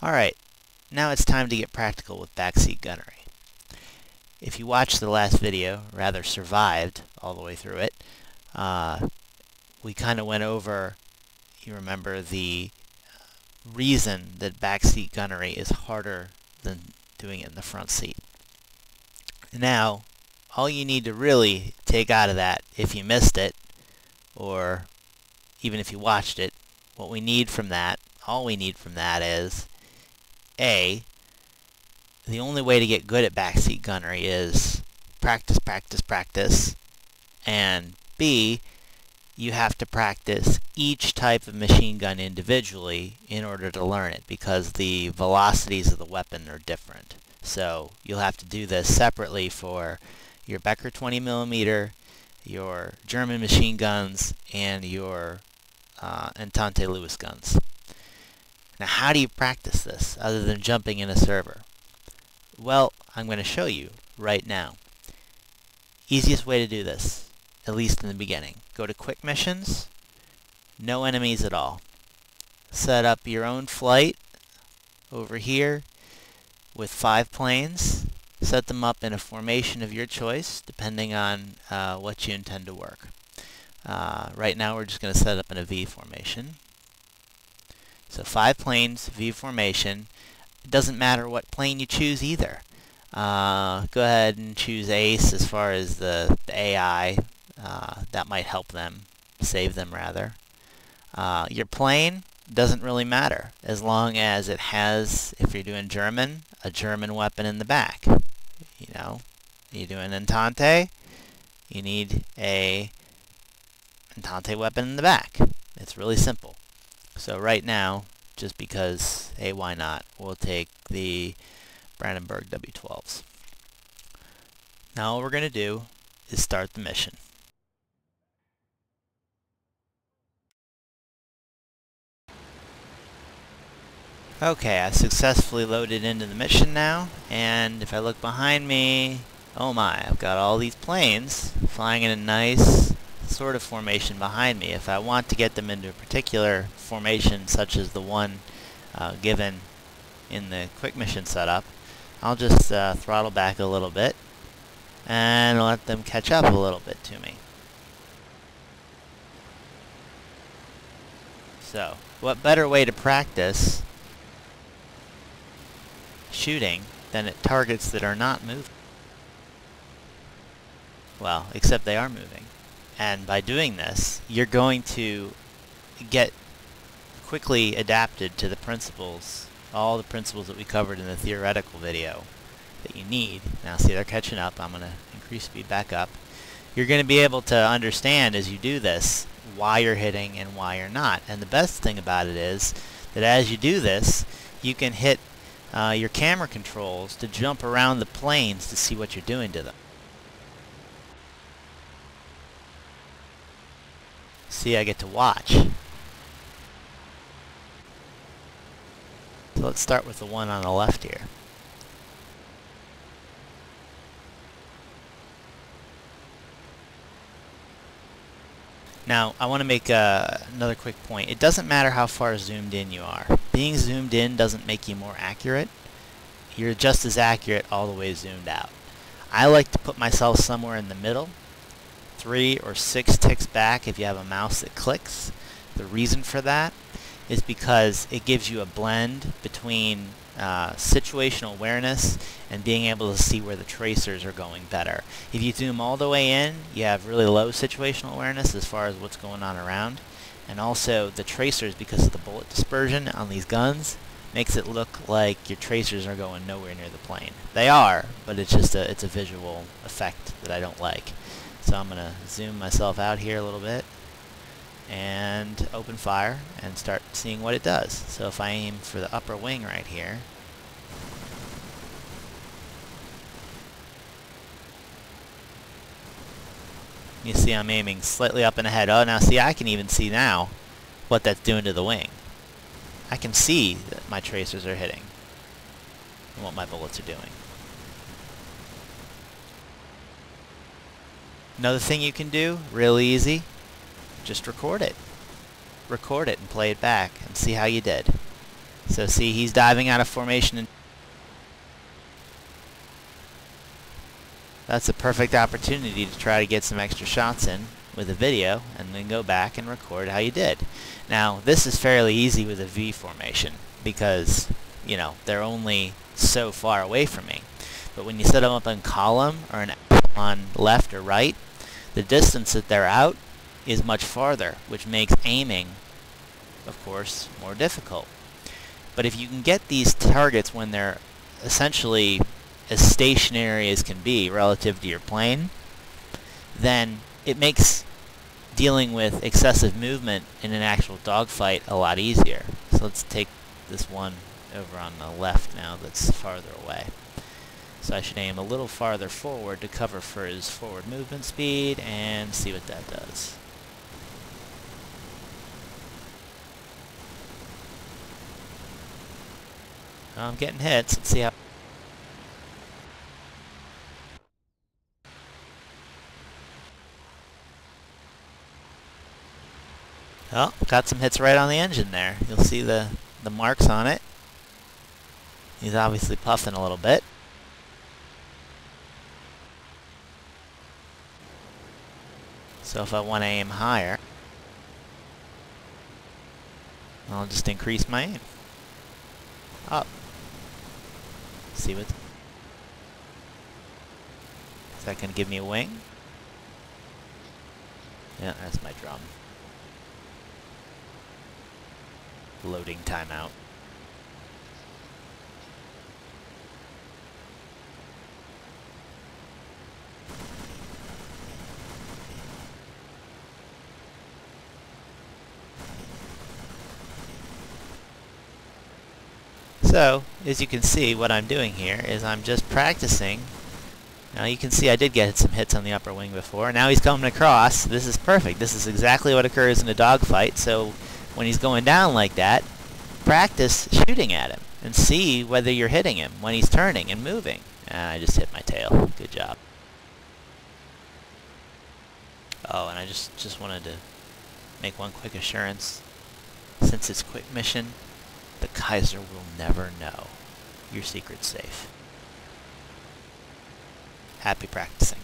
Alright, now it's time to get practical with backseat gunnery. If you watched the last video, rather survived all the way through it, we kind of went over, you remember, the reason that backseat gunnery is harder than doing it in the front seat. Now, all you need to really take out of that, if you missed it, or even if you watched it, what we need from that, all we need from that is, A, the only way to get good at backseat gunnery is practice, practice, practice, and B, you have to practice each type of machine gun individually in order to learn it, because the velocities of the weapon are different. So you'll have to do this separately for your Becker 20mm, your German machine guns, and your Entente Lewis guns. Now, how do you practice this other than jumping in a server? Well, I'm going to show you right now. Easiest way to do this, at least in the beginning. Go to Quick Missions, no enemies at all. Set up your own flight over here with 5 planes. Set them up in a formation of your choice, depending on what you intend to work. Right now we're just going to set up in a V formation. So 5 planes, V formation. It doesn't matter what plane you choose either. Go ahead and choose Ace as far as the AI. That might help them, save them rather. Your plane doesn't really matter as long as it has, if you're doing German, a German weapon in the back. You know, you're doing Entente, you need a Entente weapon in the back. It's really simple. So right now, just because, hey, why not, we'll take the Brandenburg W12s. Now all we're going to do is start the mission. Okay, I successfully loaded into the mission now, and if I look behind me, oh my, I've got all these planes flying in a nice sort of formation behind me. If I want to get them into a particular formation, such as the one given in the quick mission setup, I'll just throttle back a little bit and let them catch up a little bit to me. So, what better way to practice shooting than at targets that are not moving? Well, except they are moving. And by doing this, you're going to get quickly adapted to the principles, all the principles that we covered in the theoretical video that you need. Now see, they're catching up. I'm going to increase speed back up. You're going to be able to understand as you do this why you're hitting and why you're not. And the best thing about it is that as you do this, you can hit your camera controls to jump around the planes to see what you're doing to them. See, I get to watch. So let's start with the one on the left here. Now, I want to make another quick point. It doesn't matter how far zoomed in you are. Being zoomed in doesn't make you more accurate. You're just as accurate all the way zoomed out. I like to put myself somewhere in the middle, 3 or 6 ticks back if you have a mouse that clicks. The reason for that is because it gives you a blend between situational awareness and being able to see where the tracers are going better. If you zoom all the way in, you have really low situational awareness as far as what's going on around. And also the tracers, because of the bullet dispersion on these guns, makes it look like your tracers are going nowhere near the plane. They are, but it's just it's a visual effect that I don't like. So I'm going to zoom myself out here a little bit and open fire and start seeing what it does. So if I aim for the upper wing right here, you see I'm aiming slightly up and ahead. Oh, now see, I can even see now what that's doing to the wing. I can see that my tracers are hitting and what my bullets are doing. Another thing you can do, real easy, just record it. Record it and play it back and see how you did. So see, he's diving out of formation, and that's a perfect opportunity to try to get some extra shots in with a video and then go back and record how you did. Now, this is fairly easy with a V formation because, you know, they're only so far away from me. But when you set them up in column or on left or right, the distance that they're out is much farther, which makes aiming, of course, more difficult. But if you can get these targets when they're essentially as stationary as can be relative to your plane, then it makes dealing with excessive movement in an actual dogfight a lot easier. So let's take this one over on the left now that's farther away. So I should aim a little farther forward to cover for his forward movement speed and see what that does. I'm getting hits. Let's see how... Oh, got some hits right on the engine there. You'll see the marks on it. He's obviously puffing a little bit. So if I want to aim higher, I'll just increase my aim. Up. See what... Is that going to give me a wing? Yeah, that's my drum. Loading timeout. So, as you can see, what I'm doing here is I'm just practicing. Now you can see I did get some hits on the upper wing before. Now he's coming across. This is perfect. This is exactly what occurs in a dogfight. So when he's going down like that, practice shooting at him and see whether you're hitting him when he's turning and moving. I just hit my tail. Good job. Oh, and I just wanted to make one quick assurance. Since it's quick mission, the Kaiser will never know. Your secret's safe. Happy practicing.